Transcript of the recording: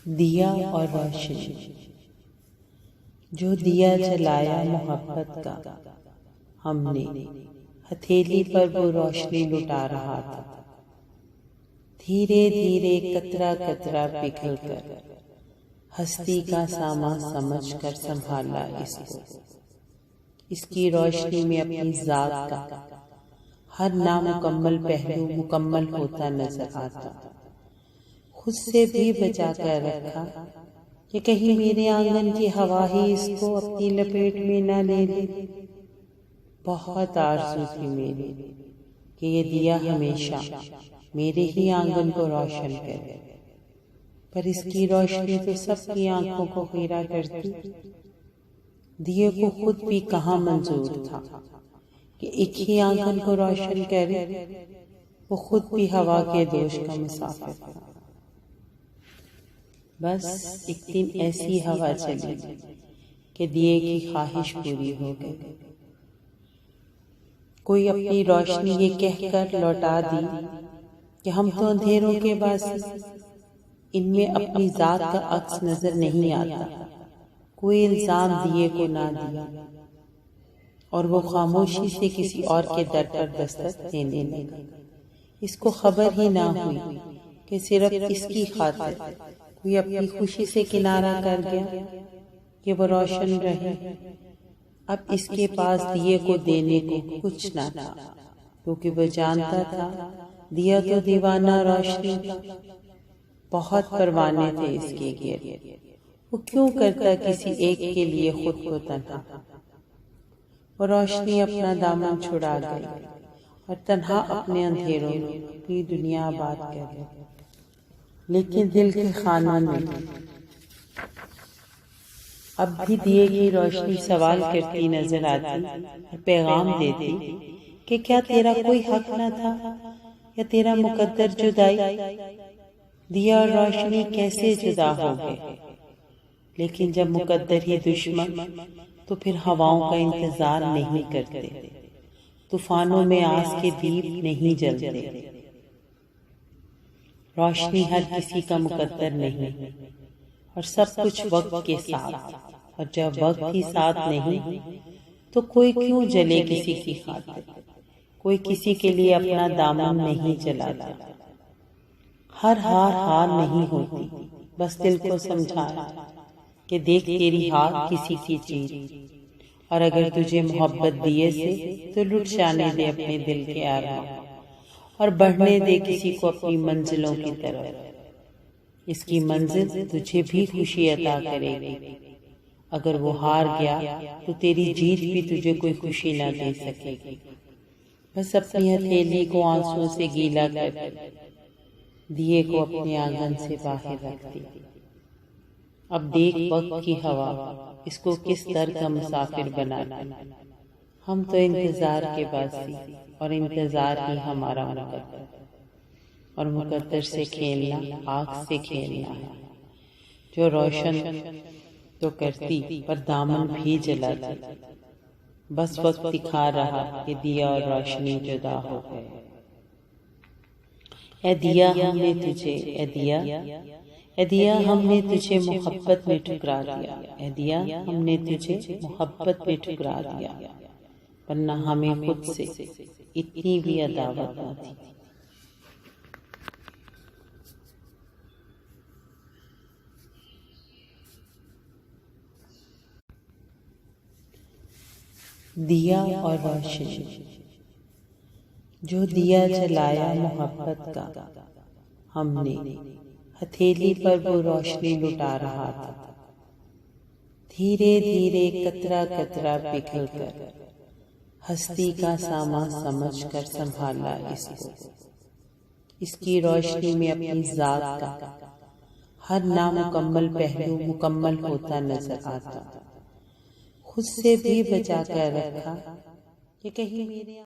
دیا اور روشنی، جو دیا جلایا محبت کا ہم نے، ہتھیلی پر وہ روشنی لٹا رہا تھا، دھیرے دھیرے قطرہ قطرہ پگھل کر ہستی کا سامان سمجھ کر سنبھالا اس کو، اس کی روشنی میں اپنی ذات کا ہر نامکمل پہلو مکمل ہوتا نظر آتا، خود سے بھی بچا کر رکھا کہ کہیں میرے آنگن کی ہوا ہی اس کو اپنی لپیٹ میں نہ لے لے۔ بہت آرزو تھی میری کہ یہ دیا ہمیشہ میرے ہی آنگن کو روشن کرے، پر اس کی روشنی تو سب کی آنکھوں کو خیرہ کرتی۔ دیے کو خود بھی کہاں منظور تھا کہ ایک ہی آنگن کو روشن کرے، وہ خود بھی ہوا کے دوش کا مسافر تھا۔ بس ایک دن ایسی ہوا چلی کہ دیے کی خواہش پوری ہو گئی۔ کوئی اپنی روشنی یہ کہہ کر لوٹا دی کہ ہم تو اندھیروں کے باسی، ان میں اپنی ذات کا عکس نظر نہیں آتا۔ کوئی الزام دیے کو نہ دیا اور وہ خاموشی سے کسی اور کے در پر دستک دینے لگا۔ اس کو خبر ہی نہ ہوئی کہ صرف اس کی خاطر کوئی اپنی خوشی سے کنارہ کر گیا کہ وہ روشن رہے۔ اب اس کے پاس دیے کو دینے کو کچھ نہ تھا، کیونکہ وہ جانتا تھا دیا تو دیوانہ روشنی تھا، بہت پروانے تھے اس کے گرد، وہ کیوں کرتا کسی ایک کے لیے خود کو تنہا۔ وہ روشنی اپنا دامن چھڑا گئی اور تنہا اپنے اندھیروں میں اپنی دنیا آباد کر گئی، لیکن دل کے خانوں میں اب بھی دیے کی روشنی سوال کرتی نظر آتی اور پیغام دیتی کہ کیا تیرا کوئی حق نہ تھا یا تیرا مقدر جدائی؟ دیا اور روشنی کیسے جدا ہو گئے؟ لیکن جب مقدر ہی دشمن تو پھر ہواؤں کا انتظار نہیں کرتے، طوفانوں میں آس کے دیپ نہیں جلتے۔ روشنی ہر کسی کا مقدر نہیں اور سب کچھ وقت کے ساتھ، اور جب وقت ہی ساتھ نہیں تو کوئی کیوں جلے کسی کی خاطر، کوئی کسی کے لیے اپنا دامن نہیں جلاتا۔ ہر ہار نہیں ہوتی، بس دل کو سمجھایا کہ دیکھ تیری ہار کسی کی چیز، اور اگر تجھے محبت دیے سے تو لٹ جانے دے اپنے دل کے آرمان اور بڑھنے دے کسی کو اپنی منزلوں کی طرف۔ اس کی منزل تجھے بھی خوشی عطا کرے گی، اگر وہ ہار گیا تو تیری جیت بھی تجھے کوئی خوشی نہ دے سکے گی۔ بس اپنی ہتھیلی کو آنسوں سے گیلا کر دیے کو اپنے آنگن سے باہر رکھ دی۔ اب دیکھ وقت کی ہوا اس کو کس در کا مسافر بناتی۔ ہم تو انتظار کے باسی اور انتظار ہی ہمارا مقدر، اور مقدر سے کھیلنا آگ سے کھیلنا ہے، جو روشن تو کرتی پر دامن بھی جلاتی۔ بس وقت دکھا رہا کہ دیا اور روشنی جدا ہو گئے۔ اے دیا ہم نے تجھے، اے دیا، اے دیا ہم نے تجھے محبت میں ٹھکرا دیا، اے دیا ہم نے تجھے محبت میں ٹھکرا دیا، ورنہ ہمیں خود سے اتنی بھی عداوت نہ تھی۔ دیا اور روشنی، جو دیا جلایا محبت کا ہم نے، ہتھیلی پر وہ روشنی لٹا رہا تھا، دھیرے دھیرے قطرہ قطرہ پگھل کر ہستی کا سامان سمجھ کر سنبھالا اس کو، اس کی روشنی میں اپنی ذات کا ہر نامکمل پہلو مکمل ہوتا نظر آتا، خود سے بھی بچا کر رکھا کہ کہیں میرے